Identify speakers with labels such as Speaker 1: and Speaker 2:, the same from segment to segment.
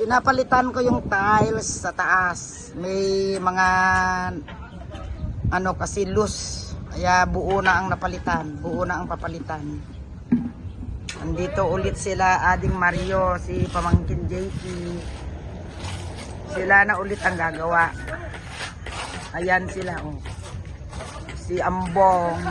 Speaker 1: Pinapalitan ko yung tiles sa taas. May mga ano kasi loose. Kaya buo na ang napalitan. Buo na ang papalitan. Andito ulit sila Ading Mario, si Pamangkin JP. Sila na ulit ang gagawa. Ayan sila oh. Si Ambong.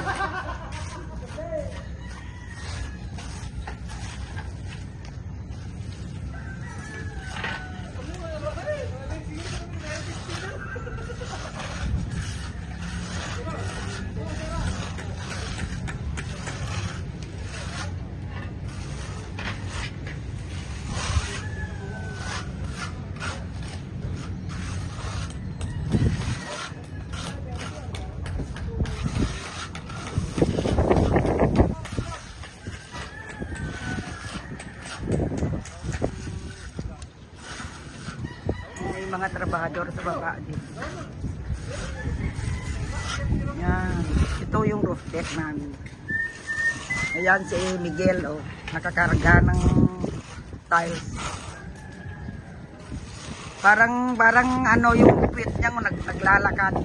Speaker 1: Mga trabahador sa baba dito. Yan. Ito yung roof deck namin. Ayan si Miguel oh, nakakarga ng tiles. Parang ano yung puwit niya naglalakad.